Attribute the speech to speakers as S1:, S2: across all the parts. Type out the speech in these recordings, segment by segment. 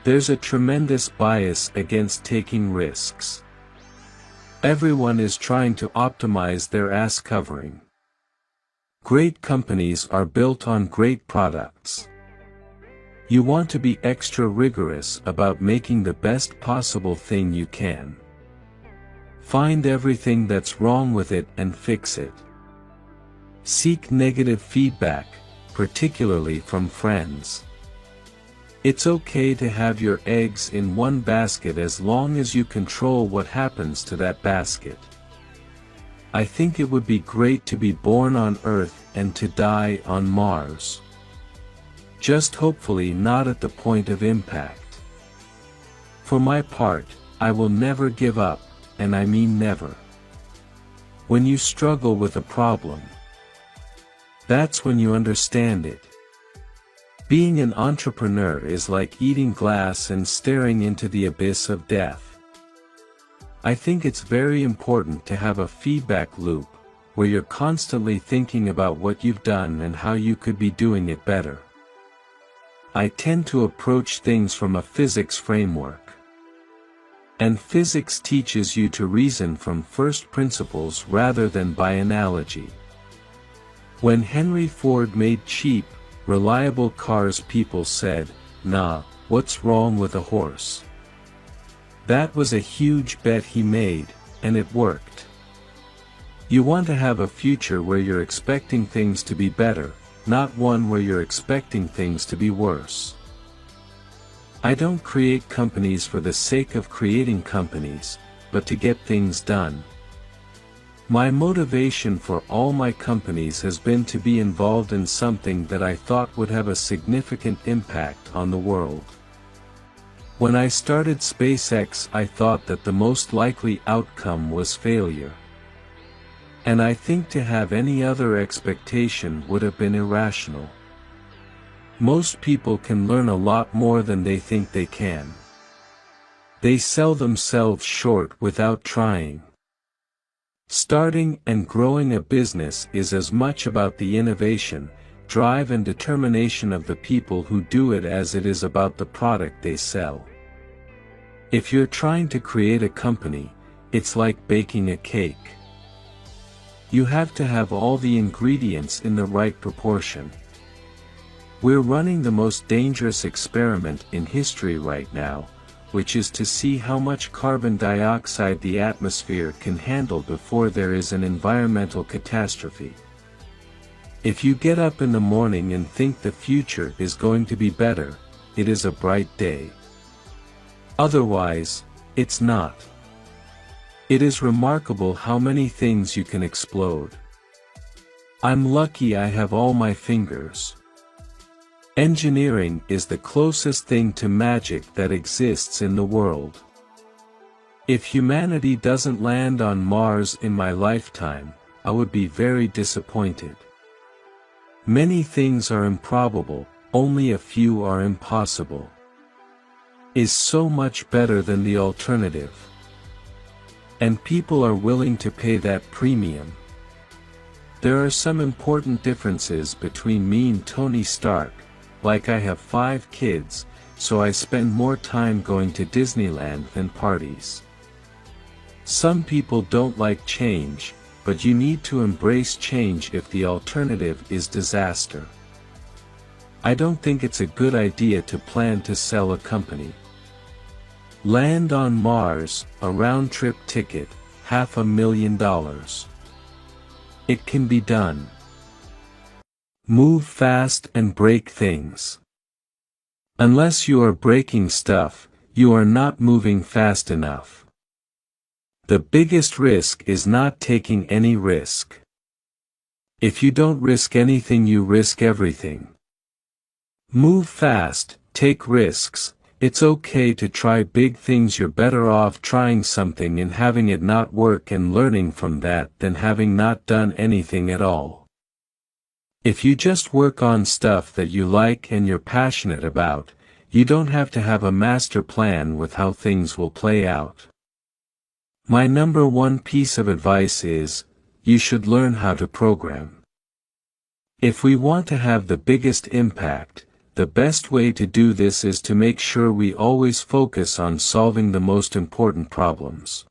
S1: There's a tremendous bias against taking risks. Everyone is trying to optimize their ass covering. Great companies are built on great products. You want to be extra rigorous about making the best possible thing you can. Find everything that's wrong with it and fix it. Seek negative feedback, particularly from friends. It's okay to have your eggs in one basket as long as you control what happens to that basket. I think it would be great to be born on Earth and to die on Mars. Just hopefully not at the point of impact. For my part, I will never give up, and I mean never. When you struggle with a problem, that's when you understand it. Being an entrepreneur is like eating glass and staring into the abyss of death. I think it's very important to have a feedback loop, where you're constantly thinking about what you've done and how you could be doing it better. I tend to approach things from a physics framework. And physics teaches you to reason from first principles rather than by analogy. When Henry Ford made cheap, reliable cars, people said, "Nah, what's wrong with a horse?" That was a huge bet he made, and it worked. You want to have a future where you're expecting things to be better, not one where you're expecting things to be worse. I don't create companies for the sake of creating companies, but to get things done. My motivation for all my companies has been to be involved in something that I thought would have a significant impact on the world. When I started SpaceX, I thought that the most likely outcome was failure. And I think to have any other expectation would have been irrational. Most people can learn a lot more than they think they can. They sell themselves short without trying. Starting and growing a business is as much about the innovation, drive and determination of the people who do it as it is about the product they sell. If you're trying to create a company, it's like baking a cake. You have to have all the ingredients in the right proportion. We're running the most dangerous experiment in history right now, which is to see how much carbon dioxide the atmosphere can handle before there is an environmental catastrophe. If you get up in the morning and think the future is going to be better, it is a bright day. Otherwise, it's not. It is remarkable how many things you can explode. I'm lucky I have all my fingers. Engineering is the closest thing to magic that exists in the world. If humanity doesn't land on Mars in my lifetime, I would be very disappointed. Many things are improbable, only a few are impossible. Is so much better than the alternative. And people are willing to pay that premium. There are some important differences between me and Tony Stark, like I have 5 kids, so I spend more time going to Disneyland than parties. Some people don't like change, but you need to embrace change if the alternative is disaster. I don't think it's a good idea to plan to sell a company. Land on Mars, a round-trip ticket, $500,000. It can be done. Move fast and break things. Unless you are breaking stuff, you are not moving fast enough. The biggest risk is not taking any risk. If you don't risk anything, you risk everything. Move fast, take risks. It's okay to try big things. You're better off trying something and having it not work and learning from that than having not done anything at all. If you just work on stuff that you like and you're passionate about, you don't have to have a master plan with how things will play out. My number one piece of advice is, you should learn how to program. If we want to have the biggest impact, the best way to do this is to make sure we always focus on solving the most important problems.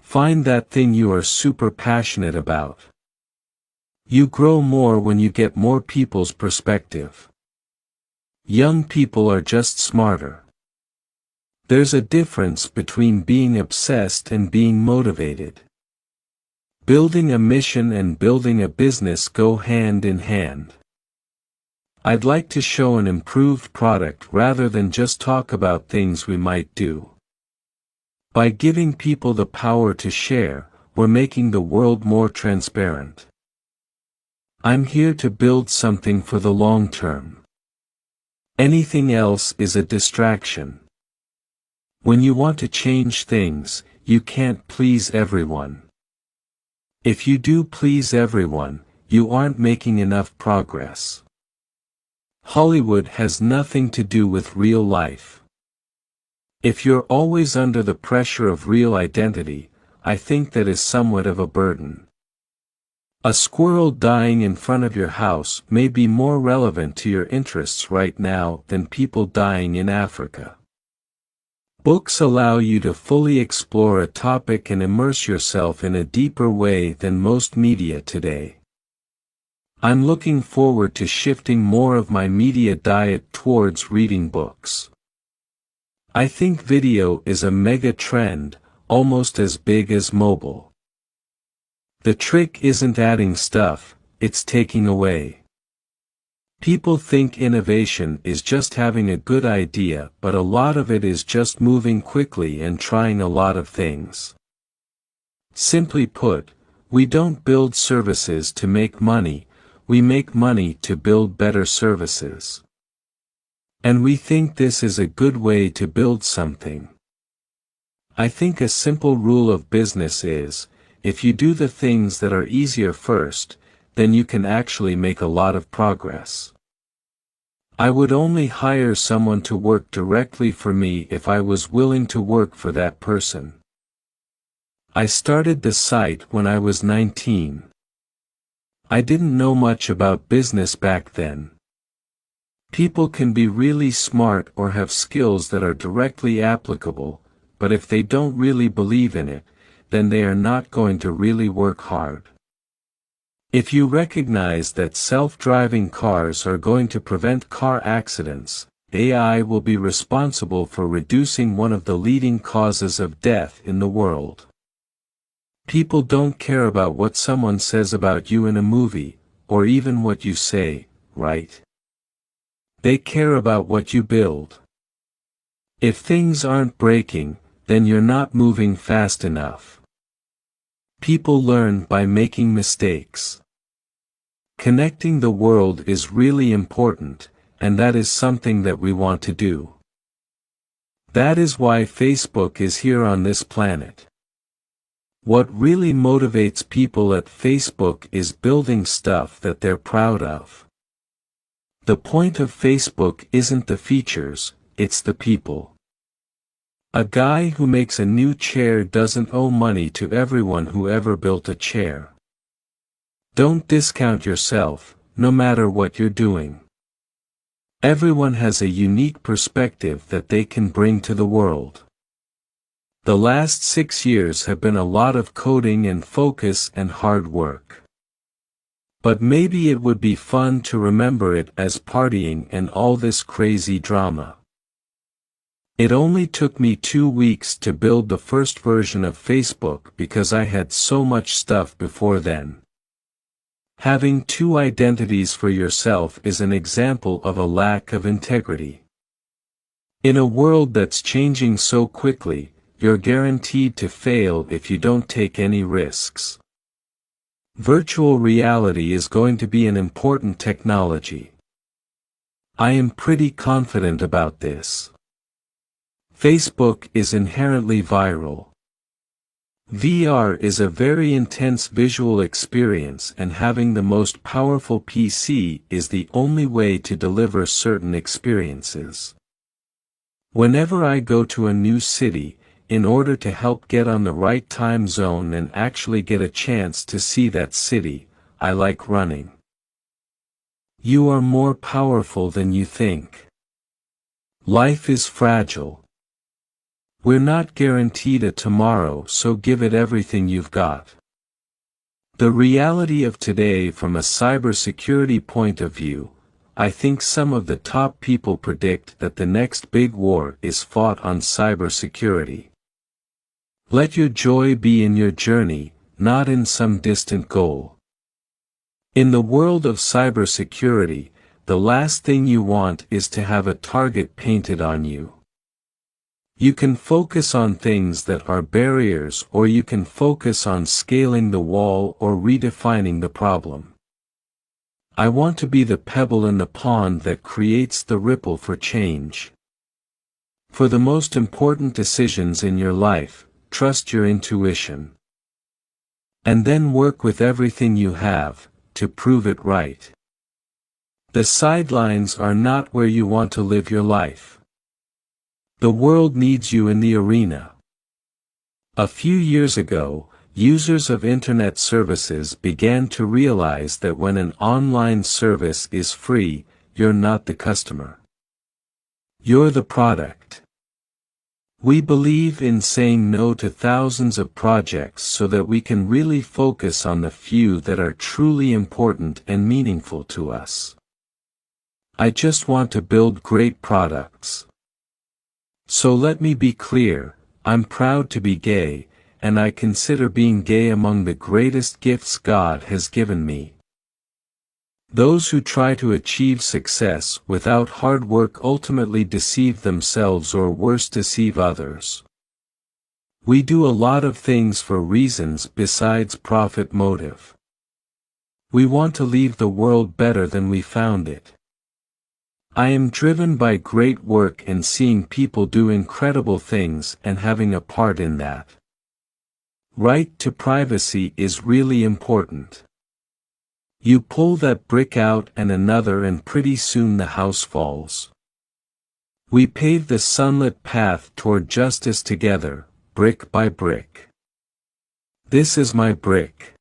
S1: Find that thing you are super passionate about. You grow more when you get more people's perspective. Young people are just smarter. There's a difference between being obsessed and being motivated. Building a mission and building a business go hand in hand. I'd like to show an improved product rather than just talk about things we might do. By giving people the power to share, we're making the world more transparent. I'm here to build something for the long term. Anything else is a distraction. When you want to change things, you can't please everyone. If you do please everyone, you aren't making enough progress. Hollywood has nothing to do with real life. If you're always under the pressure of real identity, I think that is somewhat of a burden. A squirrel dying in front of your house may be more relevant to your interests right now than people dying in Africa. Books allow you to fully explore a topic and immerse yourself in a deeper way than most media today. I'm looking forward to shifting more of my media diet towards reading books. I think video is a mega trend, almost as big as mobile. The trick isn't adding stuff, it's taking away. People think innovation is just having a good idea, but a lot of it is just moving quickly and trying a lot of things. Simply put, we don't build services to make money, we make money to build better services. And we think this is a good way to build something. I think a simple rule of business is, if you do the things that are easier first, then you can actually make a lot of progress. I would only hire someone to work directly for me if I was willing to work for that person. I started the site when I was 19. I didn't know much about business back then. People can be really smart or have skills that are directly applicable, but if they don't really believe in it, then they are not going to really work hard. If you recognize that self-driving cars are going to prevent car accidents, AI will be responsible for reducing one of the leading causes of death in the world. People don't care about what someone says about you in a movie, or even what you say, right? They care about what you build. If things aren't breaking, then you're not moving fast enough. People learn by making mistakes. Connecting the world is really important, and that is something that we want to do. That is why Facebook is here on this planet. What really motivates people at Facebook is building stuff that they're proud of. The point of Facebook isn't the features, it's the people. A guy who makes a new chair doesn't owe money to everyone who ever built a chair. Don't discount yourself, no matter what you're doing. Everyone has a unique perspective that they can bring to the world. The last 6 years have been a lot of coding and focus and hard work. But maybe it would be fun to remember it as partying and all this crazy drama. It only took me 2 weeks to build the first version of Facebook because I had so much stuff before then. Having 2 identities for yourself is an example of a lack of integrity. In a world that's changing so quickly, you're guaranteed to fail if you don't take any risks. Virtual reality is going to be an important technology. I am pretty confident about this. Facebook is inherently viral. VR is a very intense visual experience, and having the most powerful PC is the only way to deliver certain experiences. Whenever I go to a new city, in order to help get on the right time zone and actually get a chance to see that city, I like running. You are more powerful than you think. Life is fragile. We're not guaranteed a tomorrow, so give it everything you've got. The reality of today from a cybersecurity point of view, I think some of the top people predict that the next big war is fought on cybersecurity. Let your joy be in your journey, not in some distant goal. In the world of cybersecurity, the last thing you want is to have a target painted on you. You can focus on things that are barriers, or you can focus on scaling the wall or redefining the problem. I want to be the pebble in the pond that creates the ripple for change. For the most important decisions in your life, trust your intuition. And then work with everything you have, to prove it right. The sidelines are not where you want to live your life. The world needs you in the arena. A few years ago, users of internet services began to realize that when an online service is free, you're not the customer. You're the product. We believe in saying no to thousands of projects so that we can really focus on the few that are truly important and meaningful to us. I just want to build great products. So let me be clear, I'm proud to be gay, and I consider being gay among the greatest gifts God has given me. Those who try to achieve success without hard work ultimately deceive themselves, or worse, deceive others. We do a lot of things for reasons besides profit motive. We want to leave the world better than we found it. I am driven by great work and seeing people do incredible things and having a part in that. Right to privacy is really important. You pull that brick out and another, and pretty soon the house falls. We pave the sunlit path toward justice together, brick by brick. This is my brick.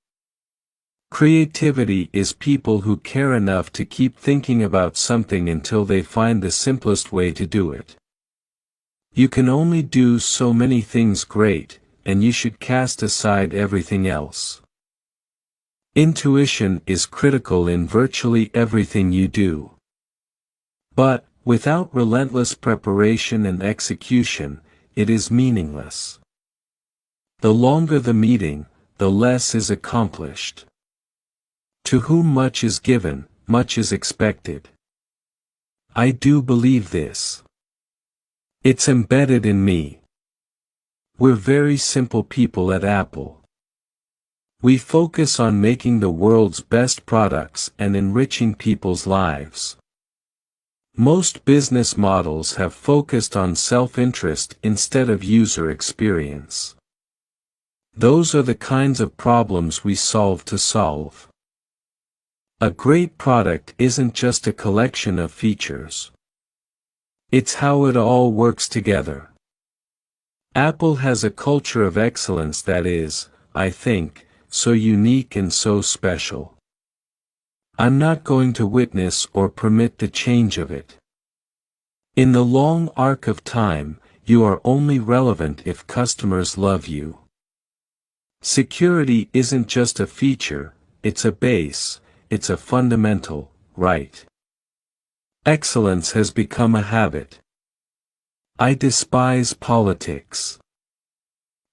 S1: Creativity is people who care enough to keep thinking about something until they find the simplest way to do it. You can only do so many things great, and you should cast aside everything else. Intuition is critical in virtually everything you do. But, without relentless preparation and execution, it is meaningless. The longer the meeting, the less is accomplished. To whom much is given, much is expected. I do believe this. It's embedded in me. We're very simple people at Apple. We focus on making the world's best products and enriching people's lives. Most business models have focused on self-interest instead of user experience. Those are the kinds of problems we solve to solve. A great product isn't just a collection of features. It's how it all works together. Apple has a culture of excellence that is, I think, so unique and so special. I'm not going to witness or permit the change of it. In the long arc of time, you are only relevant if customers love you. Security isn't just a feature, it's a base, it's a fundamental right. Excellence has become a habit. I despise politics.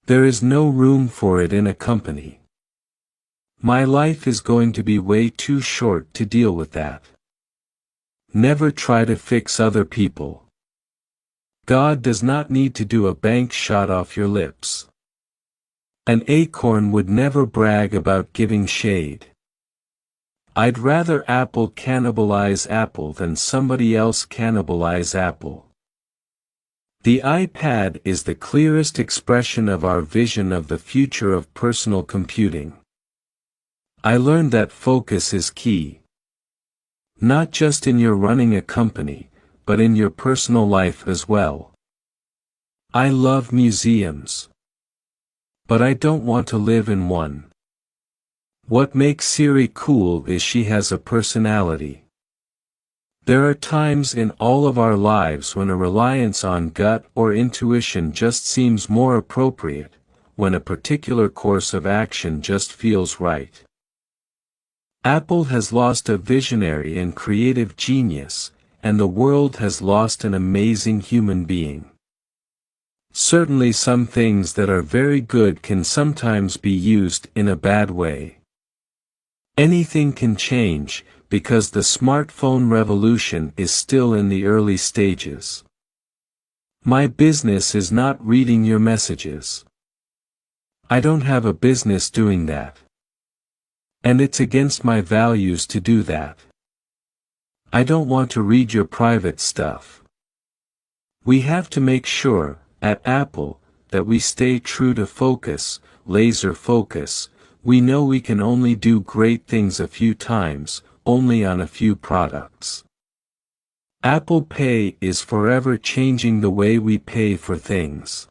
S1: There is no room for it in a company. My life is going to be way too short to deal with that. Never try to fix other people. God does not need to do a bank shot off your lips. An acorn would never brag about giving shade. I'd rather Apple cannibalize Apple than somebody else cannibalize Apple. The iPad is the clearest expression of our vision of the future of personal computing. I learned that focus is key. Not just in your running a company, but in your personal life as well. I love museums. But I don't want to live in one. What makes Siri cool is she has a personality. There are times in all of our lives when a reliance on gut or intuition just seems more appropriate, when a particular course of action just feels right. Apple has lost a visionary and creative genius, and the world has lost an amazing human being. Certainly some things that are very good can sometimes be used in a bad way. Anything can change, because the smartphone revolution is still in the early stages. My business is not reading your messages. I don't have a business doing that. And it's against my values to do that. I don't want to read your private stuff. We have to make sure, at Apple, that we stay true to focus, laser focus. We know we can only do great things a few times, only on a few products. Apple Pay is forever changing the way we pay for things.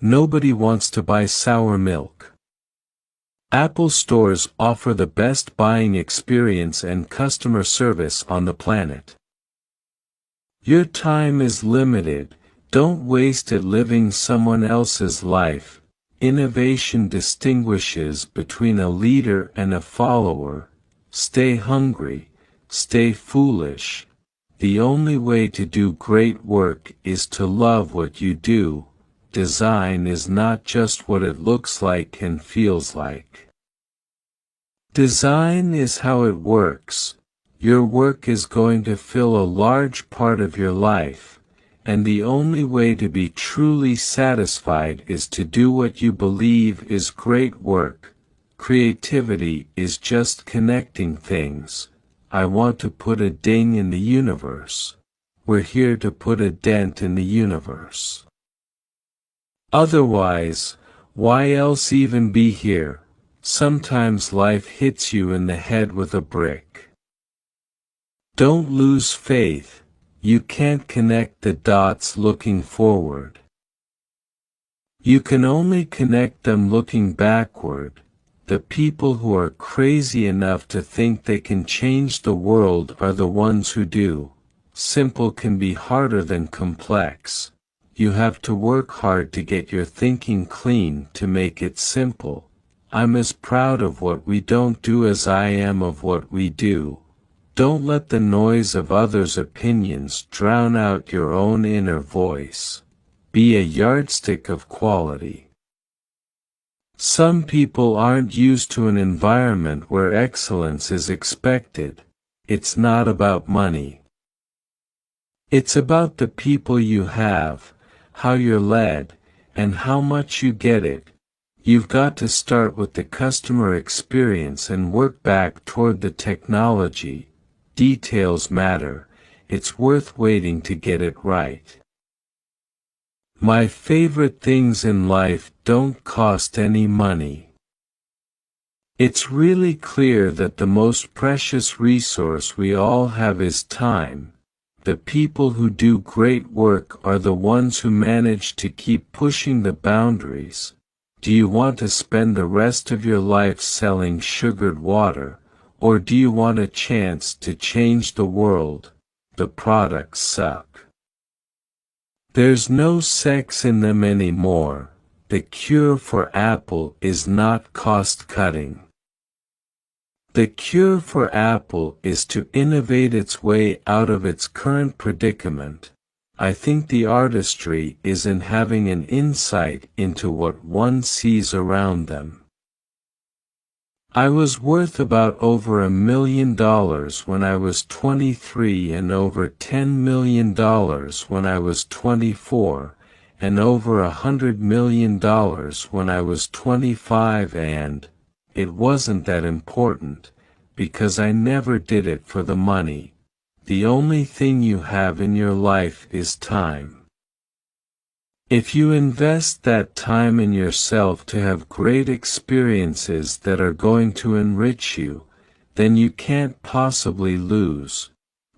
S1: Nobody wants to buy sour milk. Apple stores offer the best buying experience and customer service on the planet. Your time is limited. Don't waste it living someone else's life. Innovation distinguishes between a leader and a follower. Stay hungry, stay foolish. The only way to do great work is to love what you do. Design is not just what it looks like and feels like. Design is how it works. Your work is going to fill a large part of your life. And the only way to be truly satisfied is to do what you believe is great work. Creativity is just connecting things. I want to put a ding in the universe. We're here to put a dent in the universe. Otherwise, why else even be here? Sometimes life hits you in the head with a brick. Don't lose faith. You can't connect the dots looking forward. You can only connect them looking backward. The people who are crazy enough to think they can change the world are the ones who do. Simple can be harder than complex. You have to work hard to get your thinking clean to make it simple. I'm as proud of what we don't do as I am of what we do. Don't let the noise of others' opinions drown out your own inner voice. Be a yardstick of quality. Some people aren't used to an environment where excellence is expected. It's not about money. It's about the people you have, how you're led, and how much you get it. You've got to start with the customer experience and work back toward the technology. Details matter. It's worth waiting to get it right. My favorite things in life don't cost any money. It's really clear that the most precious resource we all have is time. The people who do great work are the ones who manage to keep pushing the boundaries. Do you want to spend the rest of your life selling sugared water? Or do you want a chance to change the world? The products suck. There's no sex in them anymore. The cure for Apple is not cost-cutting. The cure for Apple is to innovate its way out of its current predicament. I think the artistry is in having an insight into what one sees around them. I was worth about over $1 million when I was 23 and over $10 million when I was 24, and over $100 million when I was 25 and it wasn't that important, because I never did it for the money. The only thing you have in your life is time. If you invest that time in yourself to have great experiences that are going to enrich you, then you can't possibly lose.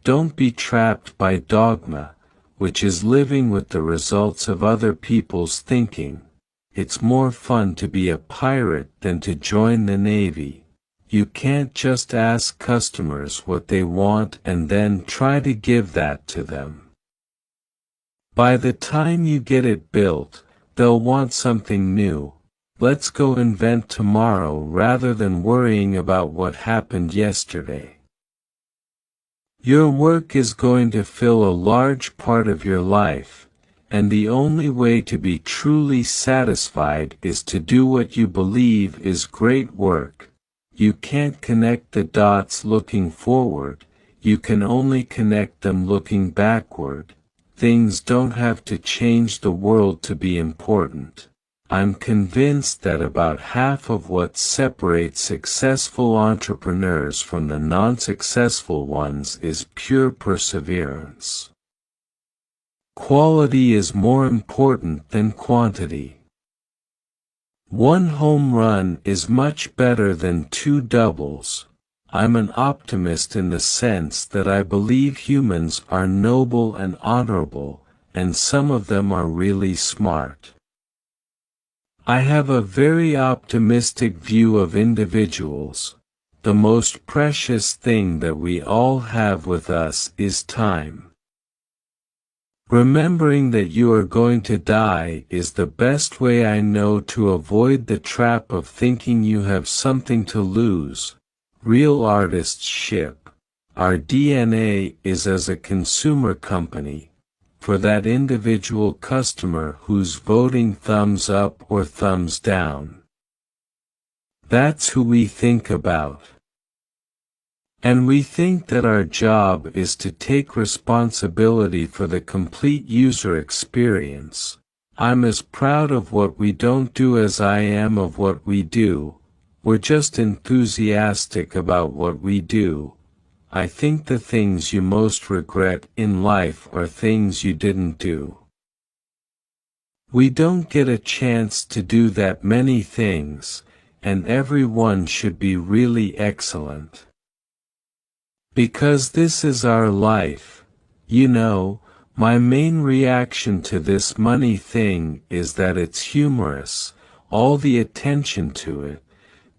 S1: Don't be trapped by dogma, which is living with the results of other people's thinking. It's more fun to be a pirate than to join the Navy. You can't just ask customers what they want and then try to give that to them. By the time you get it built, they'll want something new. Let's go invent tomorrow rather than worrying about what happened yesterday. Your work is going to fill a large part of your life, and the only way to be truly satisfied is to do what you believe is great work. You can't connect the dots looking forward, you can only connect them looking backward. Things don't have to change the world to be important. I'm convinced that about half of what separates successful entrepreneurs from the non-successful ones is pure perseverance. Quality is more important than quantity. One home run is much better than 2 doubles. I'm an optimist in the sense that I believe humans are noble and honorable, and some of them are really smart. I have a very optimistic view of individuals. The most precious thing that we all have with us is time. Remembering that you are going to die is the best way I know to avoid the trap of thinking you have something to lose. Real artists ship. Our DNA is as a consumer company, for that individual customer who's voting thumbs up or thumbs down. That's who we think about. And we think that our job is to take responsibility for the complete user experience. I'm as proud of what we don't do as I am of what we do. We're just enthusiastic about what we do. I think the things you most regret in life are things you didn't do. We don't get a chance to do that many things, and everyone should be really excellent. Because this is our life. You know, my main reaction to this money thing is that it's humorous, all the attention to it,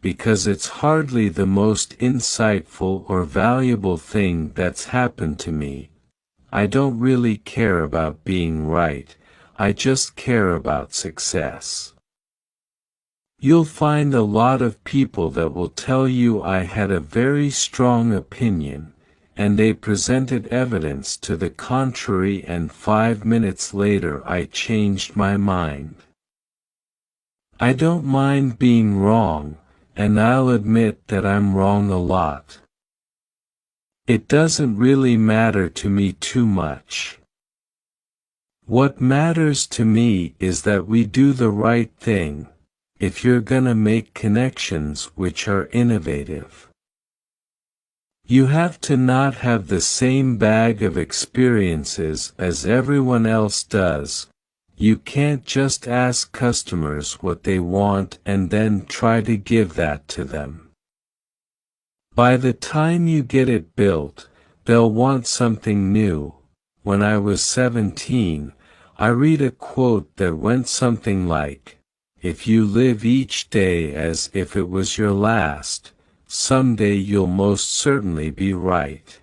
S1: because it's hardly the most insightful or valuable thing that's happened to me. I don't really care about being right, I just care about success. You'll find a lot of people that will tell you I had a very strong opinion, and they presented evidence to the contrary, and 5 minutes later I changed my mind. I don't mind being wrong, and I'll admit that I'm wrong a lot. It doesn't really matter to me too much. What matters to me is that we do the right thing, if you're gonna make connections which are innovative. You have to not have the same bag of experiences as everyone else does. You can't just ask customers what they want and then try to give that to them. By the time you get it built, they'll want something new. When I was 17, I read a quote that went something like, "If you live each day as if it was your last, someday you'll most certainly be right."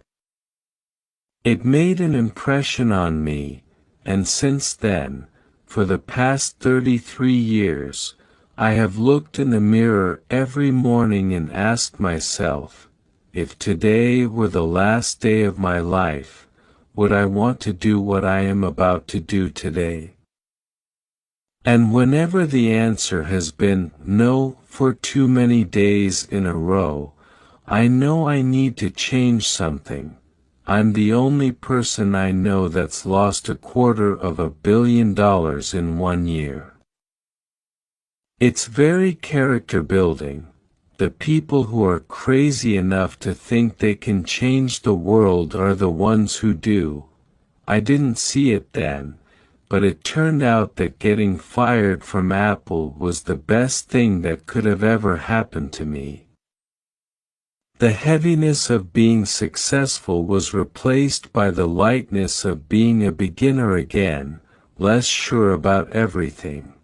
S1: It made an impression on me, and since then, for the past 33 years, I have looked in the mirror every morning and asked myself, if today were the last day of my life, would I want to do what I am about to do today? And whenever the answer has been no for too many days in a row, I know I need to change something. I'm the only person I know that's lost $250 million in 1 year. It's very character building. The people who are crazy enough to think they can change the world are the ones who do. I didn't see it then, but it turned out that getting fired from Apple was the best thing that could have ever happened to me. The heaviness of being successful was replaced by the lightness of being a beginner again, less sure about everything.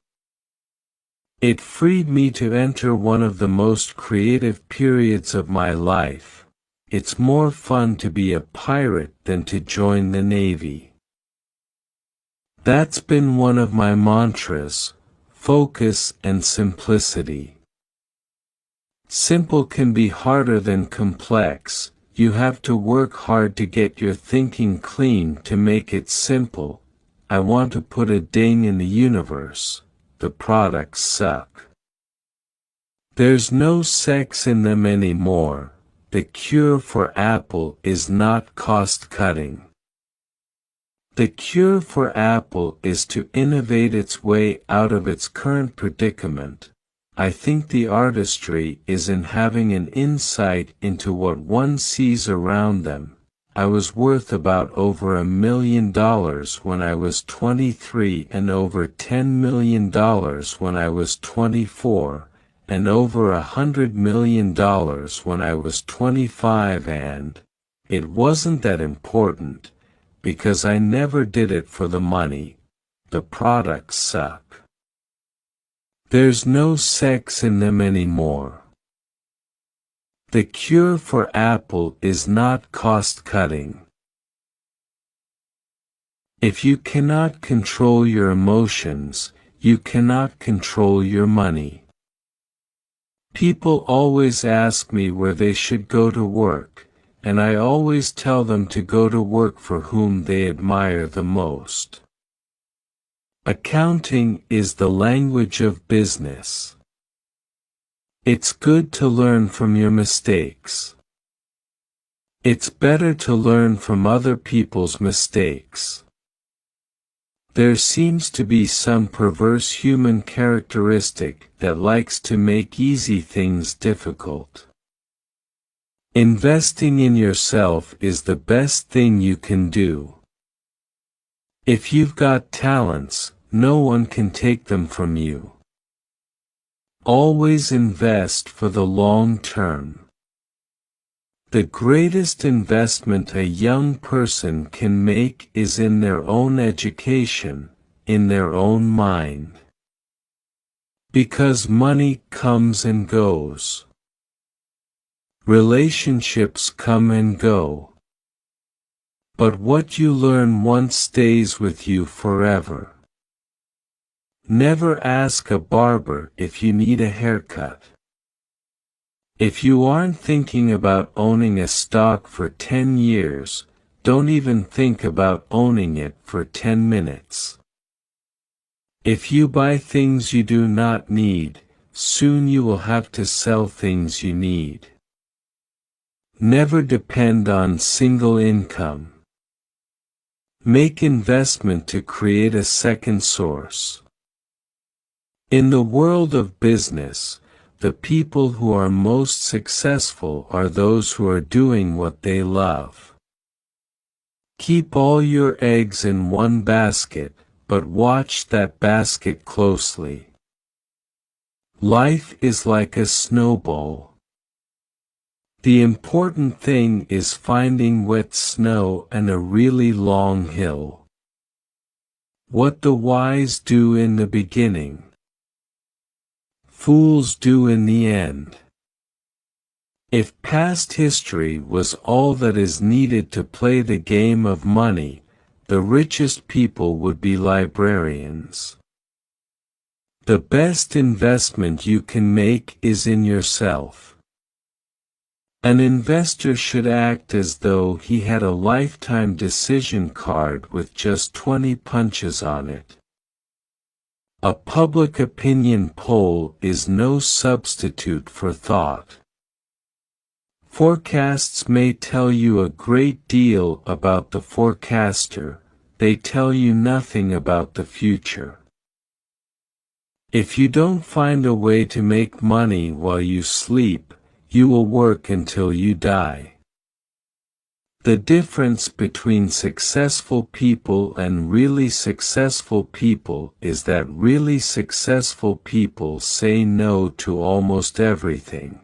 S1: It freed me to enter one of the most creative periods of my life. It's more fun to be a pirate than to join the Navy. That's been one of my mantras: focus and simplicity. Simple can be harder than complex. You have to work hard to get your thinking clean to make it simple. I want to put a ding in the universe. The products suck. There's no sex in them anymore. The cure for Apple is not cost-cutting. The cure for Apple is to innovate its way out of its current predicament. I think the artistry is in having an insight into what one sees around them. I was worth about over $1 million when I was 23 and over $10 million when I was 24, and over $100 million when I was 25, and it wasn't that important, because I never did it for the money. The products suck. There's no sex in them anymore. The cure for Apple is not cost-cutting. If you cannot control your emotions, you cannot control your money. People always ask me where they should go to work, and I always tell them to go to work for whom they admire the most. Accounting is the language of business. It's good to learn from your mistakes. It's better to learn from other people's mistakes. There seems to be some perverse human characteristic that likes to make easy things difficult. Investing in yourself is the best thing you can do. If you've got talents, no one can take them from you. Always invest for the long term. The greatest investment a young person can make is in their own education, in their own mind. Because money comes and goes. Relationships come and go. But what you learn once stays with you forever. Never ask a barber if you need a haircut. If you aren't thinking about owning a stock for 10 years, don't even think about owning it for 10 minutes. If you buy things you do not need, soon you will have to sell things you need. Never depend on single income. Make investment to create a second source. In the world of business, the people who are most successful are those who are doing what they love. Keep all your eggs in one basket, but watch that basket closely. Life is like a snowball. The important thing is finding wet snow and a really long hill. What the wise do in the beginning, fools do in the end. If past history was all that is needed to play the game of money, the richest people would be librarians. The best investment you can make is in yourself. An investor should act as though he had a lifetime decision card with just 20 punches on it. A public opinion poll is no substitute for thought. Forecasts may tell you a great deal about the forecaster, they tell you nothing about the future. If you don't find a way to make money while you sleep, you will work until you die. The difference between successful people and really successful people is that really successful people say no to almost everything.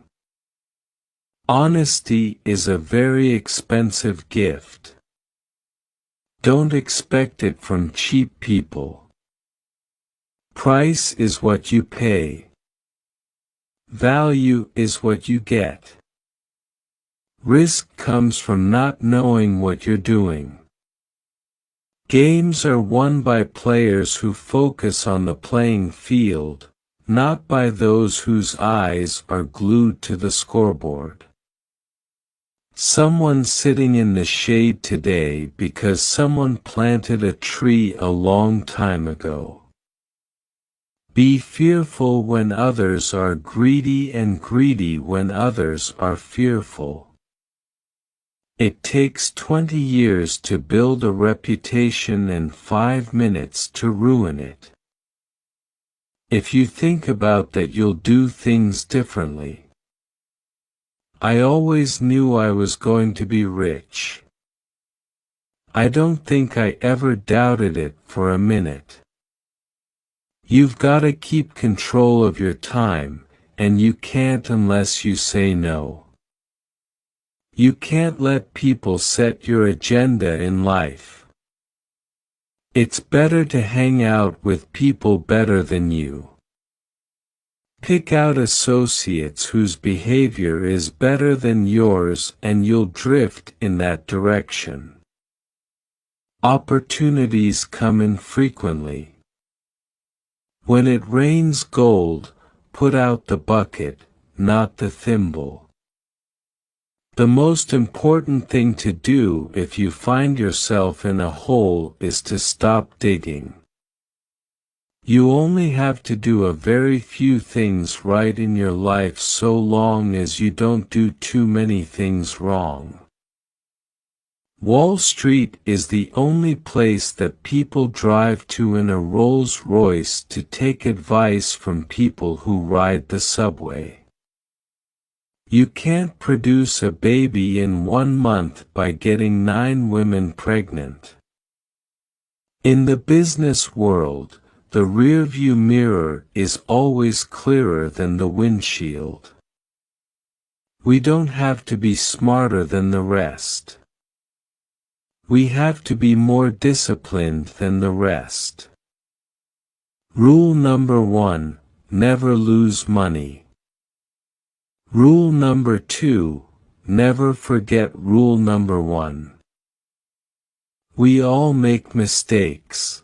S1: Honesty is a very expensive gift. Don't expect it from cheap people. Price is what you pay. Value is what you get. Risk comes from not knowing what you're doing. Games are won by players who focus on the playing field, not by those whose eyes are glued to the scoreboard. Someone's sitting in the shade today because someone planted a tree a long time ago. Be fearful when others are greedy and greedy when others are fearful. It takes 20 years to build a reputation and 5 minutes to ruin it. If you think about that, you'll do things differently. I always knew I was going to be rich. I don't think I ever doubted it for a minute. You've got to keep control of your time, and you can't unless you say no. You can't let people set your agenda in life. It's better to hang out with people better than you. Pick out associates whose behavior is better than yours and you'll drift in that direction. Opportunities come infrequently. When it rains gold, put out the bucket, not the thimble. The most important thing to do if you find yourself in a hole is to stop digging. You only have to do a very few things right in your life so long as you don't do too many things wrong. Wall Street is the only place that people drive to in a Rolls-Royce to take advice from people who ride the subway. You can't produce a baby in 1 month by getting 9 women pregnant. In the business world, the rearview mirror is always clearer than the windshield. We don't have to be smarter than the rest. We have to be more disciplined than the rest. Rule number 1, never lose money. Rule number 2, never forget rule number 1. We all make mistakes.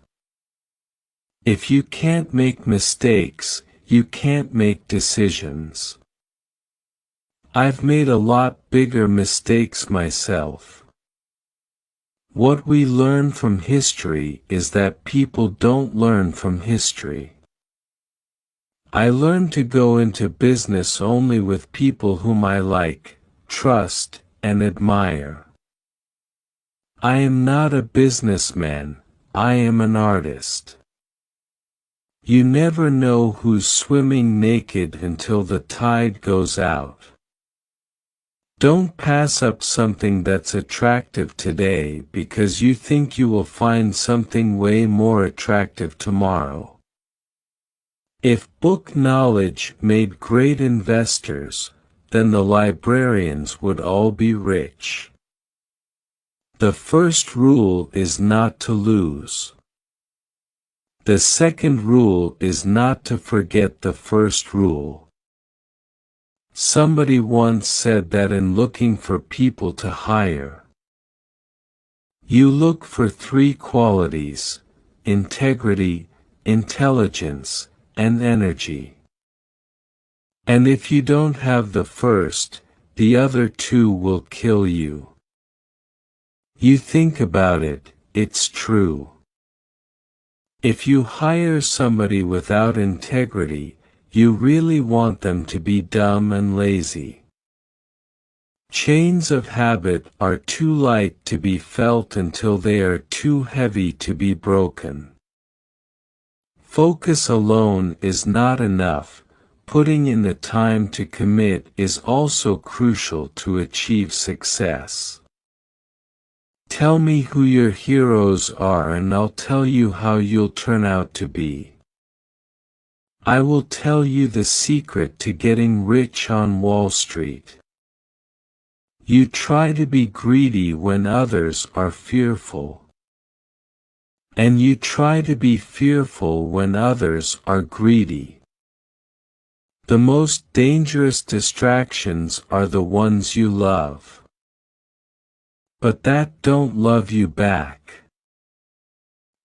S1: If you can't make mistakes, you can't make decisions. I've made a lot bigger mistakes myself. What we learn from history is that people don't learn from history. I learned to go into business only with people whom I like, trust, and admire. I am not a businessman, I am an artist. You never know who's swimming naked until the tide goes out. Don't pass up something that's attractive today because you think you will find something way more attractive tomorrow. If book knowledge made great investors, then the librarians would all be rich. The first rule is not to lose. The second rule is not to forget the first rule. Somebody once said that in looking for people to hire, you look for 3 qualities: integrity, intelligence, and energy. And if you don't have the first, the other 2 will kill you. You think about it, it's true. If you hire somebody without integrity, you really want them to be dumb and lazy. Chains of habit are too light to be felt until they are too heavy to be broken. Focus alone is not enough, putting in the time to commit is also crucial to achieve success. Tell me who your heroes are and I'll tell you how you'll turn out to be. I will tell you the secret to getting rich on Wall Street. You try to be greedy when others are fearful. And you try to be fearful when others are greedy. The most dangerous distractions are the ones you love, but that don't love you back.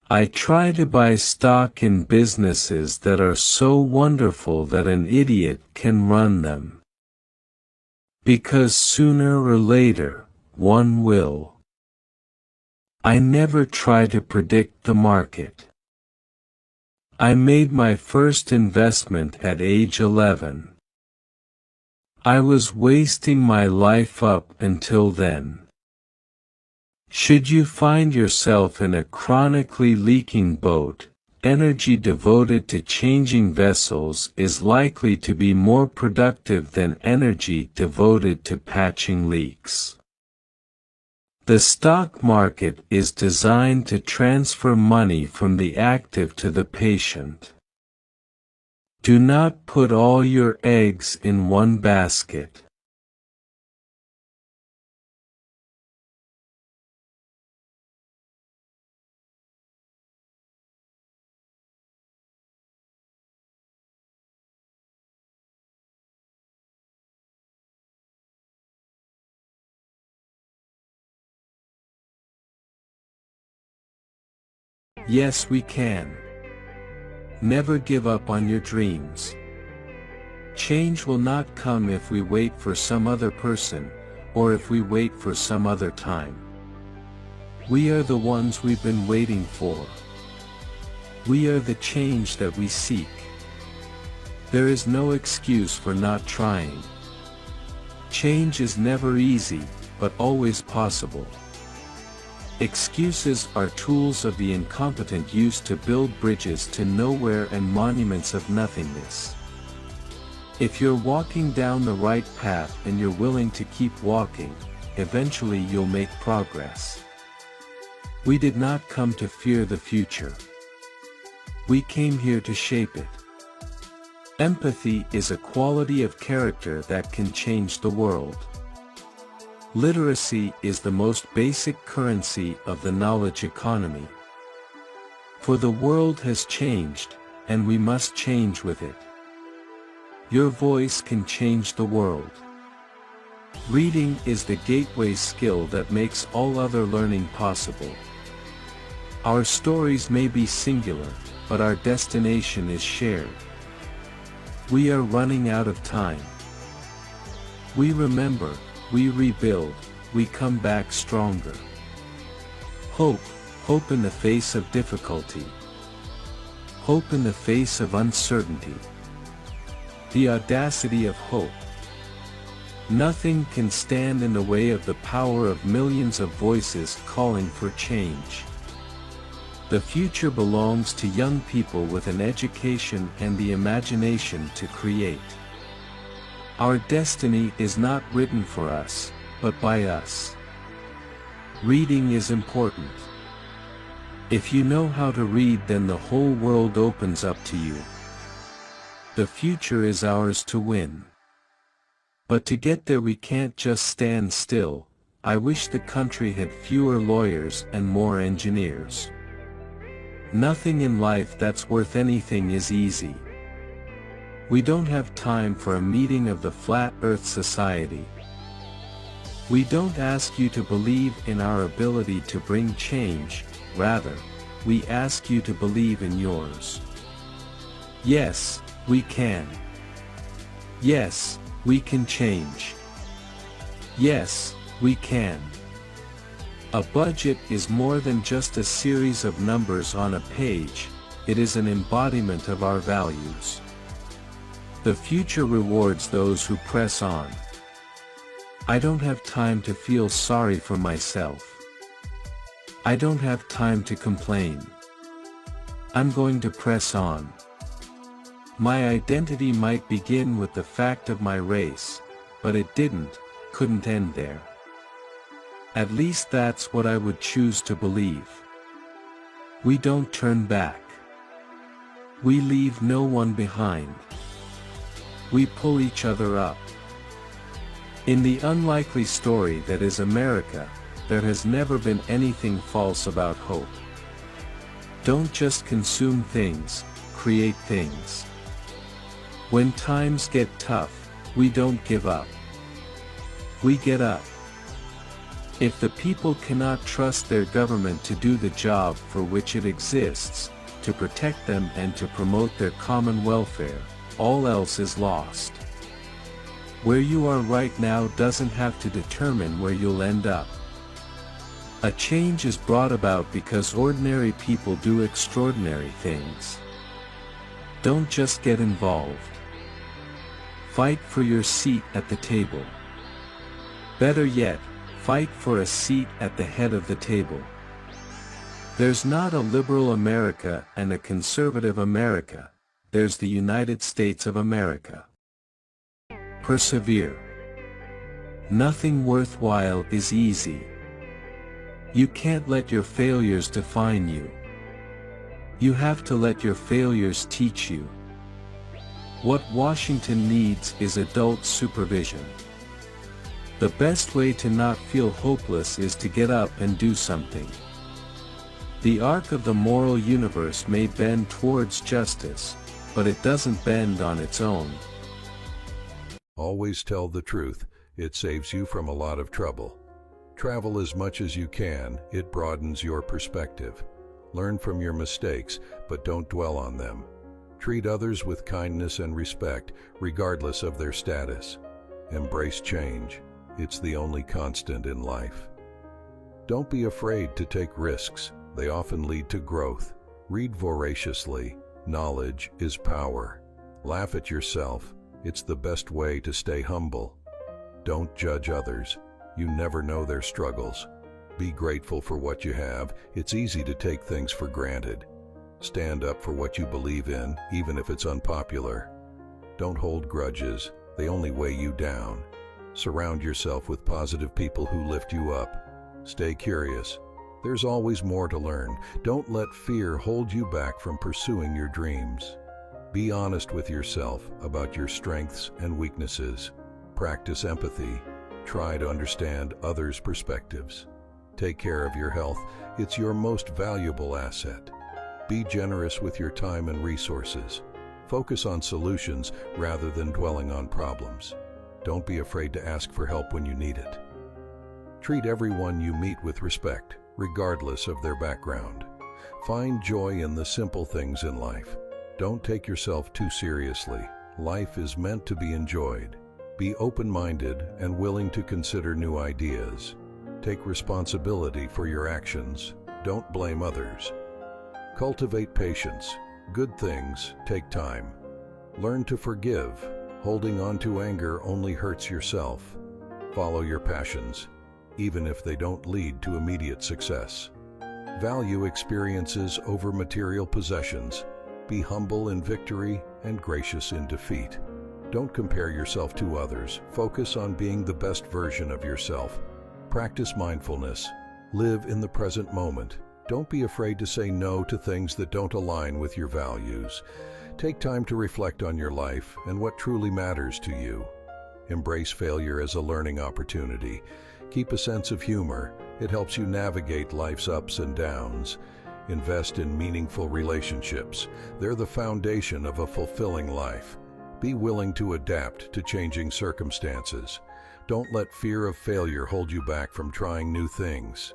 S1: I try to buy stock in businesses that are so wonderful that an idiot can run them. Because sooner or later, one will. I never try to predict the market. I made my first investment at age 11. I was wasting my life up until then. Should you find yourself in a chronically leaking boat, energy devoted to changing vessels is likely to be more productive than energy devoted to patching leaks. The stock market is designed to transfer money from the active to the patient. Do not put all your eggs in one basket. Yes, we can. Never give up on your dreams. Change will not come if we wait for some other person, or if we wait for some other time. We are the ones we've been waiting for. We are the change that we seek. There is no excuse for not trying. Change is never easy, but always possible. Excuses are tools of the incompetent used to build bridges to nowhere and monuments of nothingness. If you're walking down the right path and you're willing to keep walking, eventually you'll make progress. We did not come to fear the future. We came here to shape it. Empathy is a quality of character that can change the world. Literacy is the most basic currency of the knowledge economy. For the world has changed, and we must change with it. Your voice can change the world. Reading is the gateway skill that makes all other learning possible. Our stories may be singular, but our destination is shared. We are running out of time. We remember, we rebuild, we come back stronger. Hope, hope in the face of difficulty. Hope in the face of uncertainty. The audacity of hope. Nothing can stand in the way of the power of millions of voices calling for change. The future belongs to young people with an education and the imagination to create. Our destiny is not written for us, but by us. Reading is important. If you know how to read, then the whole world opens up to you. The future is ours to win. But to get there we can't just stand still. I wish the country had fewer lawyers and more engineers. Nothing in life that's worth anything is easy. We don't have time for a meeting of the Flat Earth Society. We don't ask you to believe in our ability to bring change, rather, we ask you to believe in yours. Yes, we can. Yes, we can change. Yes, we can. A budget is more than just a series of numbers on a page, it is an embodiment of our values. The future rewards those who press on. I don't have time to feel sorry for myself. I don't have time to complain. I'm going to press on. My identity might begin with the fact of my race, but it couldn't end there. At least that's what I would choose to believe. We don't turn back. We leave no one behind. We pull each other up. In the unlikely story that is America, there has never been anything false about hope. Don't just consume things, create things. When times get tough, we don't give up. We get up. If the people cannot trust their government to do the job for which it exists, to protect them and to promote their common welfare, all else is lost. Where you are right now doesn't have to determine where you'll end up. A change is brought about because ordinary people do extraordinary things. Don't just get involved. Fight for your seat at the table. Better yet, fight for a seat at the head of the table. There's not a liberal America and a conservative America. There's the United States of America. Persevere. Nothing worthwhile is easy. You can't let your failures define you. You have to let your failures teach you. What Washington needs is adult supervision. The best way to not feel hopeless is to get up and do something. The arc of the moral universe may bend towards justice, but it doesn't bend on its own.
S2: Always tell the truth. It saves you from a lot of trouble. Travel as much as you can. It broadens your perspective. Learn from your mistakes, but don't dwell on them. Treat others with kindness and respect, regardless of their status. Embrace change. It's the only constant in life. Don't be afraid to take risks. They often lead to growth. Read voraciously. Knowledge is power. Laugh at yourself. It's the best way to stay humble. Don't judge others. You never know their struggles. Be grateful for what you have. It's easy to take things for granted. Stand up for what you believe in, even if it's unpopular. Don't hold grudges. They only weigh you down. Surround yourself with positive people who lift you up. Stay curious. There's always more to learn. Don't let fear hold you back from pursuing your dreams. Be honest with yourself about your strengths and weaknesses. Practice empathy. Try to understand others' perspectives. Take care of your health. It's your most valuable asset. Be generous with your time and resources. Focus on solutions rather than dwelling on problems. Don't be afraid to ask for help when you need it. Treat everyone you meet with respect, regardless of their background. Find joy in the simple things in life. Don't take yourself too seriously. Life is meant to be enjoyed. Be open-minded and willing to consider new ideas. Take responsibility for your actions. Don't blame others. Cultivate patience. Good things take time. Learn to forgive. Holding on to anger only hurts yourself. Follow your passions, even if they don't lead to immediate success. Value experiences over material possessions. Be humble in victory and gracious in defeat. Don't compare yourself to others. Focus on being the best version of yourself. Practice mindfulness. Live in the present moment. Don't be afraid to say no to things that don't align with your values. Take time to reflect on your life and what truly matters to you. Embrace failure as a learning opportunity. Keep a sense of humor. It helps you navigate life's ups and downs. Invest in meaningful relationships. They're the foundation of a fulfilling life. Be willing to adapt to changing circumstances. Don't let fear of failure hold you back from trying new things.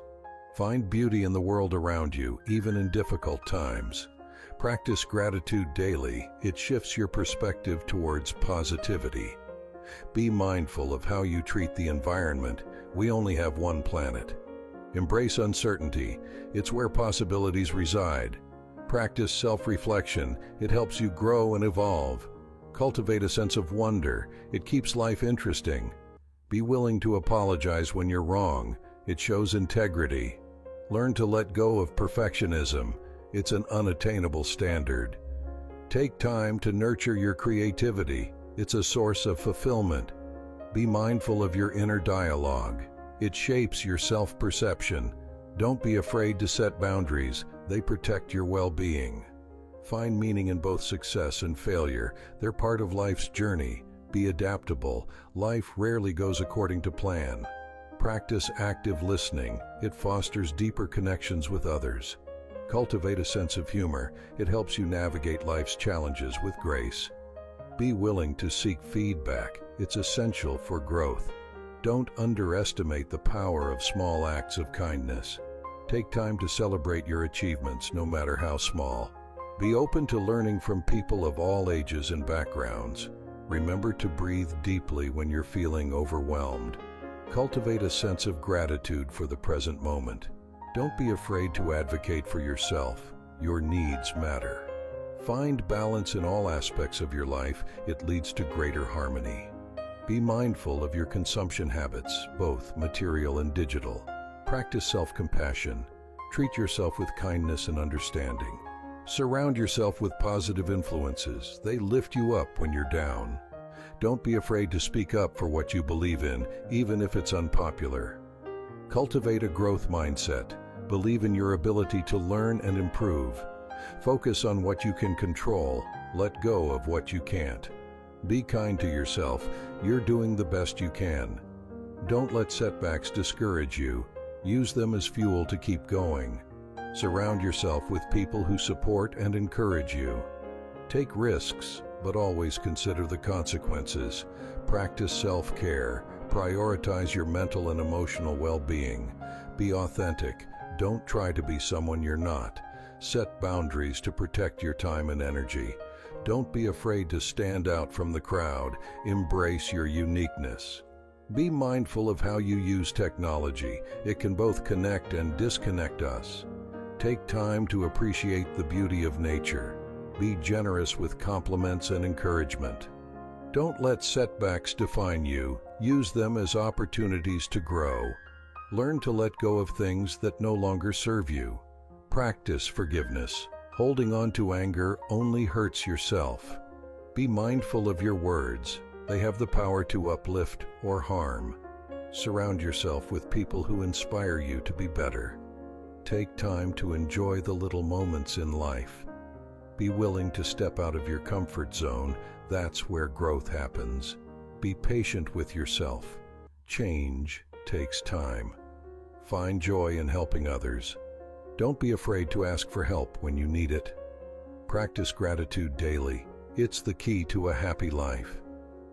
S2: Find beauty in the world around you, even in difficult times. Practice gratitude daily. It shifts your perspective towards positivity. Be mindful of how you treat the environment. We only have one planet. Embrace uncertainty. It's where possibilities reside. Practice self-reflection. It helps you grow and evolve. Cultivate a sense of wonder. It keeps life interesting. Be willing to apologize when you're wrong. It shows integrity. Learn to let go of perfectionism. It's an unattainable standard. Take time to nurture your creativity. It's a source of fulfillment. Be mindful of your inner dialogue. It shapes your self-perception. Don't be afraid to set boundaries. They protect your well-being. Find meaning in both success and failure. They're part of life's journey. Be adaptable. Life rarely goes according to plan. Practice active listening. It fosters deeper connections with others. Cultivate a sense of humor. It helps you navigate life's challenges with grace. Be willing to seek feedback. It's essential for growth. Don't underestimate the power of small acts of kindness. Take time to celebrate your achievements, no matter how small. Be open to learning from people of all ages and backgrounds. Remember to breathe deeply when you're feeling overwhelmed. Cultivate a sense of gratitude for the present moment. Don't be afraid to advocate for yourself. Your needs matter. Find balance in all aspects of your life. It leads to greater harmony. Be mindful of your consumption habits, both material and digital. Practice self-compassion. Treat yourself with kindness and understanding. Surround yourself with positive influences. They lift you up when you're down. Don't be afraid to speak up for what you believe in, even if it's unpopular. Cultivate a growth mindset. Believe in your ability to learn and improve. Focus on what you can control. Let go of what you can't. Be kind to yourself. You're doing the best you can. Don't let setbacks discourage you. Use them as fuel to keep going. Surround yourself with people who support and encourage you. Take risks, but always consider the consequences. Practice self-care. Prioritize your mental and emotional well-being. Be authentic. Don't try to be someone you're not. Set boundaries to protect your time and energy. Don't be afraid to stand out from the crowd. Embrace your uniqueness. Be mindful of how you use technology. It can both connect and disconnect us. Take time to appreciate the beauty of nature. Be generous with compliments and encouragement. Don't let setbacks define you. Use them as opportunities to grow. Learn to let go of things that no longer serve you. Practice forgiveness. Holding on to anger only hurts yourself. Be mindful of your words. They have the power to uplift or harm. Surround yourself with people who inspire you to be better. Take time to enjoy the little moments in life. Be willing to step out of your comfort zone. That's where growth happens. Be patient with yourself. Change takes time. Find joy in helping others. Don't be afraid to ask for help when you need it. Practice gratitude daily. It's the key to a happy life.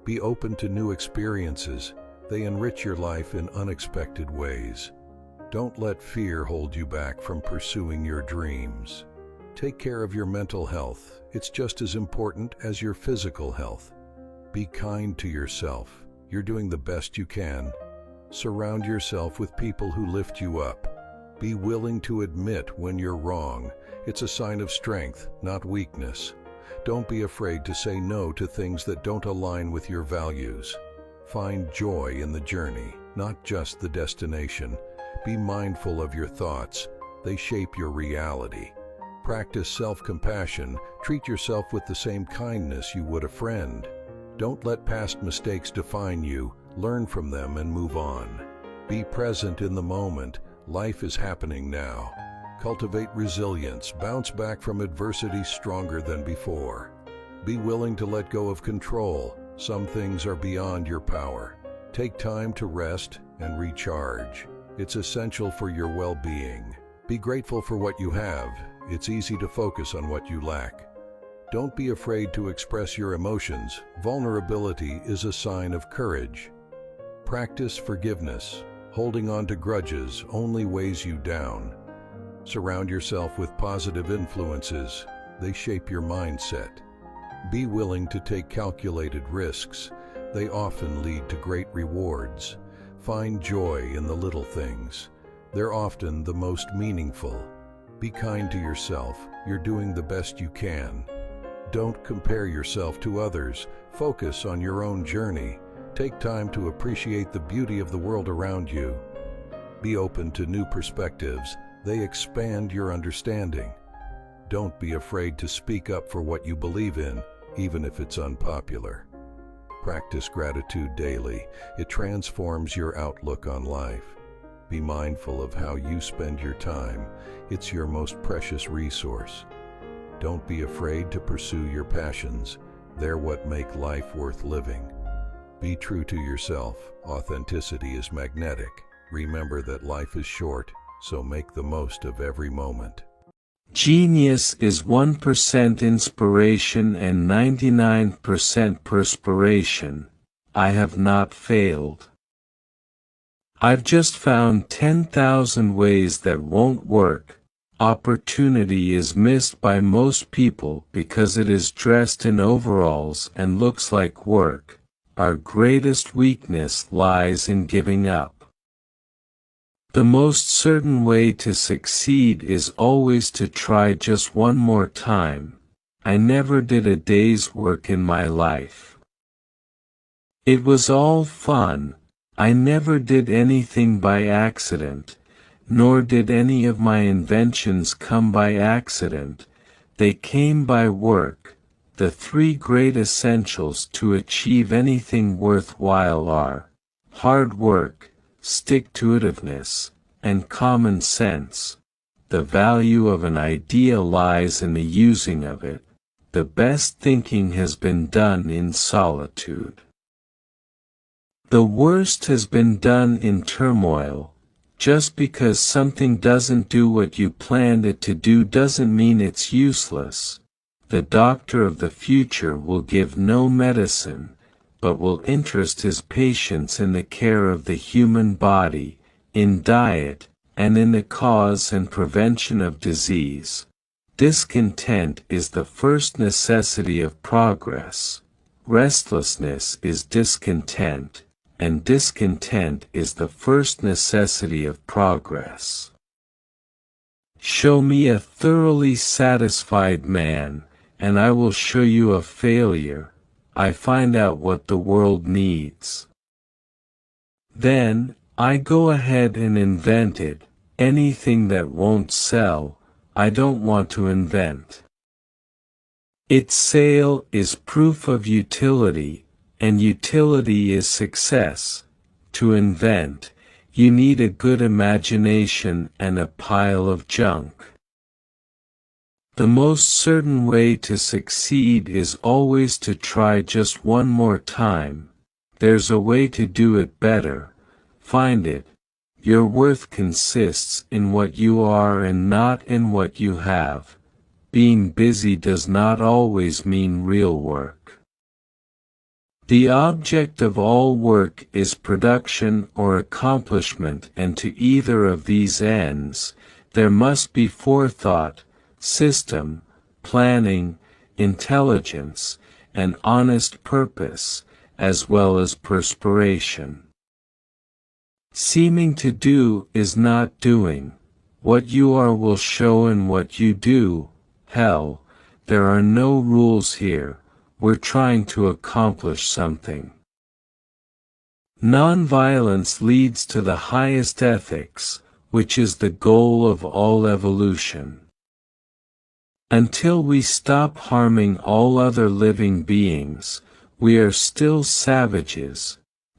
S2: Be open to new experiences. They enrich your life in unexpected ways. Don't let fear hold you back from pursuing your dreams. Take care of your mental health. It's just as important as your physical health. Be kind to yourself. You're doing the best you can. Surround yourself with people who lift you up. Be willing to admit when you're wrong. It's a sign of strength, not weakness. Don't be afraid to say no to things that don't align with your values. Find joy in the journey, not just the destination. Be mindful of your thoughts. They shape your reality. Practice self-compassion. Treat yourself with the same kindness you would a friend. Don't let past mistakes define you. Learn from them and move on. Be present in the moment. Life is happening now. Cultivate resilience. Bounce back from adversity stronger than before. Be willing to let go of control. Some things are beyond your power. Take time to rest and recharge. It's essential for your well-being. Be grateful for what you have. It's easy to focus on what you lack. Don't be afraid to express your emotions. Vulnerability is a sign of courage. Practice forgiveness. Holding on to grudges only weighs you down. Surround yourself with positive influences. They shape your mindset. Be willing to take calculated risks. They often lead to great rewards. Find joy in the little things. They're often the most meaningful. Be kind to yourself. You're doing the best you can. Don't compare yourself to others. Focus on your own journey. Take time to appreciate the beauty of the world around you. Be open to new perspectives. They expand your understanding. Don't be afraid to speak up for what you believe in, even if it's unpopular. Practice gratitude daily. It transforms your outlook on life. Be mindful of how you spend your time. It's your most precious resource. Don't be afraid to pursue your passions. They're what make life worth living. Be true to yourself. Authenticity is magnetic. Remember that life is short, so make the most of every moment.
S1: Genius is 1% inspiration and 99% perspiration. I have not failed. I've just found 10,000 ways that won't work. Opportunity is missed by most people because it is dressed in overalls and looks like work. Our greatest weakness lies in giving up. The most certain way to succeed is always to try just one more time. I never did a day's work in my life. It was all fun. I never did anything by accident, nor did any of my inventions come by accident. They came by work. The three great essentials to achieve anything worthwhile are hard work, stick-to-itiveness, and common sense. The value of an idea lies in the using of it. The best thinking has been done in solitude. The worst has been done in turmoil. Just because something doesn't do what you planned it to do doesn't mean it's useless. The doctor of the future will give no medicine, but will interest his patients in the care of the human body, in diet, and in the cause and prevention of disease. Discontent is the first necessity of progress. Restlessness is discontent, and discontent is the first necessity of progress. Show me a thoroughly satisfied man, and I will show you a failure. I find out what the world needs. Then, I go ahead and invent it. Anything that won't sell, I don't want to invent. Its sale is proof of utility, and utility is success. To invent, you need a good imagination and a pile of junk. The most certain way to succeed is always to try just one more time. There's a way to do it better. Find it. Your worth consists in what you are and not in what you have. Being busy does not always mean real work. The object of all work is production or accomplishment, and to either of these ends, there must be forethought, system, planning, intelligence, and honest purpose, as well as perspiration. Seeming to do is not doing. What you are will show in what you do. Hell, there are no rules here. We're trying to accomplish something. Nonviolence leads to the highest ethics, which is the goal of all evolution. Until we stop harming all other living beings, we are still savages.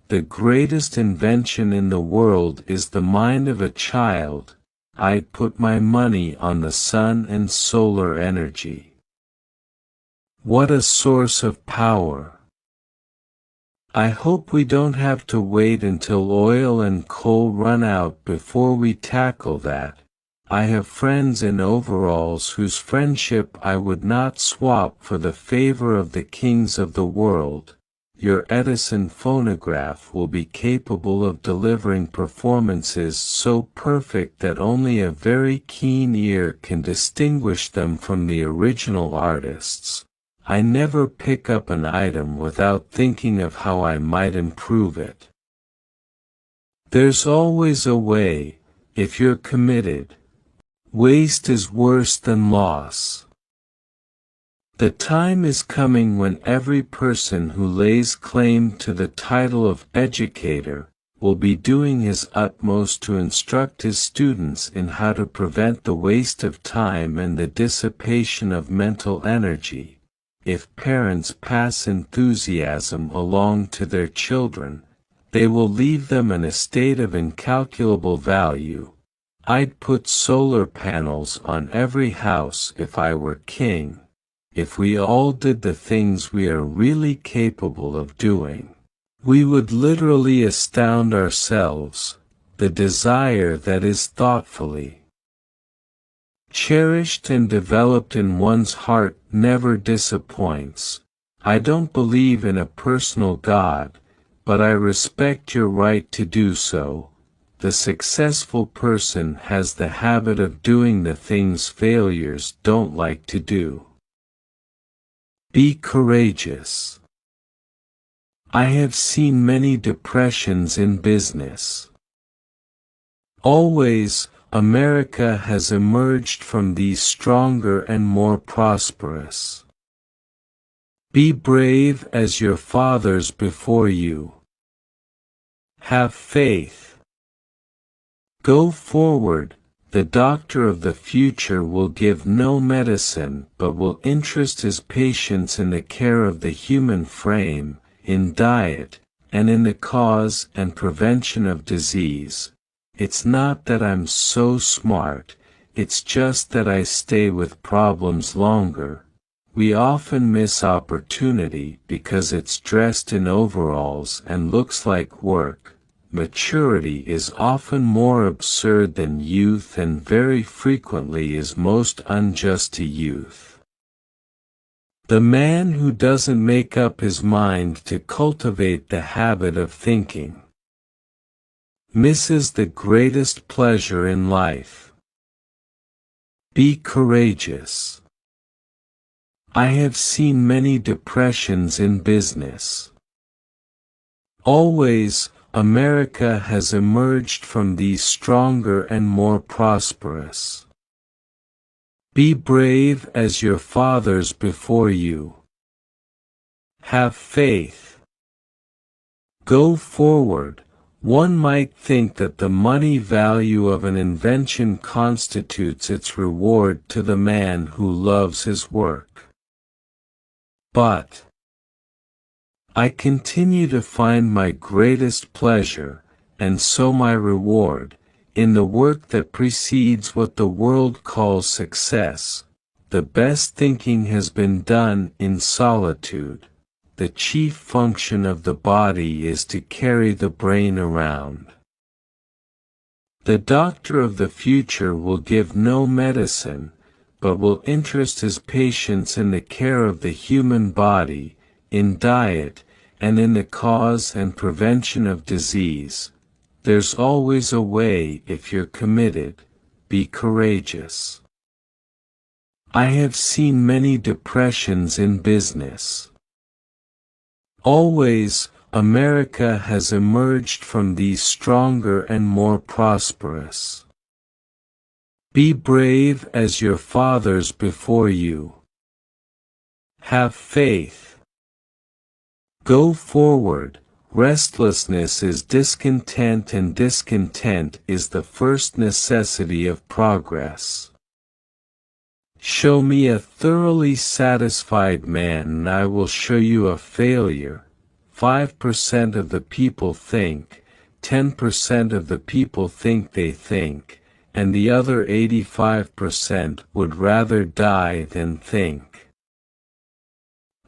S1: The greatest invention in the world is the mind of a child. I'd put my money on the sun and solar energy. What a source of power! I hope we don't have to wait until oil and coal run out before we tackle that. I have friends in overalls whose friendship I would not swap for the favor of the kings of the world. Your Edison phonograph will be capable of delivering performances so perfect that only a very keen ear can distinguish them from the original artists. I never pick up an item without thinking of how I might improve it. There's always a way, if you're committed. Waste is worse than loss. The time is coming when every person who lays claim to the title of educator will be doing his utmost to instruct his students in how to prevent the waste of time and the dissipation of mental energy. If parents pass enthusiasm along to their children, they will leave them an estate of incalculable value. I'd put solar panels on every house if I were king. If we all did the things we are really capable of doing, we would literally astound ourselves. The desire that is thoughtfully cherished and developed in one's heart, never disappoints. I don't believe in a personal God, but I respect your right to do so. The successful person has the habit of doing the things failures don't like to do. Be courageous. I have seen many depressions in business. Always, America has emerged from these stronger and more prosperous. Be brave as your fathers before you. Have faith. Go forward. The doctor of the future will give no medicine but will interest his patients in the care of the human frame, in diet, and in the cause and prevention of disease. It's not that I'm so smart, it's just that I stay with problems longer. We often miss opportunity because it's dressed in overalls and looks like work. Maturity is often more absurd than youth and very frequently is most unjust to youth. The man who doesn't make up his mind to cultivate the habit of thinking misses the greatest pleasure in life. Be courageous. I have seen many depressions in business. Always, America has emerged from these stronger and more prosperous. Be brave as your fathers before you. Have faith. Go forward. One might think that the money value of an invention constitutes its reward to the man who loves his work. But I continue to find my greatest pleasure, and so my reward, in the work that precedes what the world calls success. The best thinking has been done in solitude. The chief function of the body is to carry the brain around. The doctor of the future will give no medicine, but will interest his patients in the care of the human body, in diet, and in the cause and prevention of disease. There's always a way if you're committed. Be courageous. I have seen many depressions in business. Always, America has emerged from these stronger and more prosperous. Be brave as your fathers before you. Have faith. Go forward. Restlessness is discontent, and discontent is the first necessity of progress. Show me a thoroughly satisfied man and I will show you a failure. 5% of the people think, 10% of the people think they think, and the other 85% would rather die than think.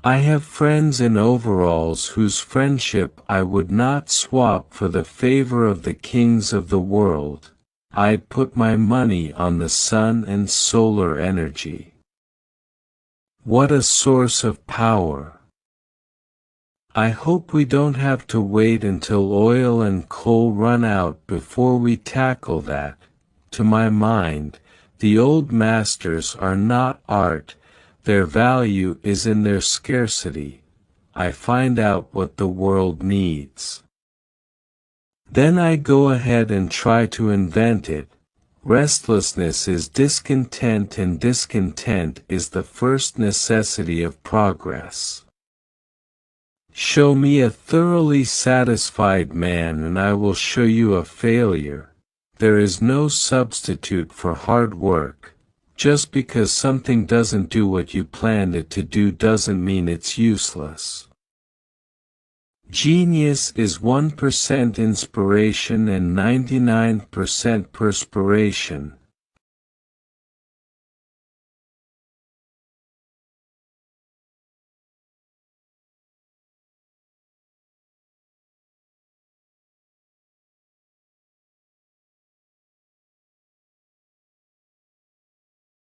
S1: I have friends in overalls whose friendship I would not swap for the favor of the kings of the world. I'd put my money on the sun and solar energy. What a source of power! I hope we don't have to wait until oil and coal run out before we tackle that. To my mind, the old masters are not art, their value is in their scarcity. I find out what the world needs. Then I go ahead and try to invent it. Restlessness is discontent, and discontent is the first necessity of progress. Show me a thoroughly satisfied man and I will show you a failure. There is no substitute for hard work. Just because something doesn't do what you planned it to do doesn't mean it's useless. Genius is 1% inspiration and 99% perspiration.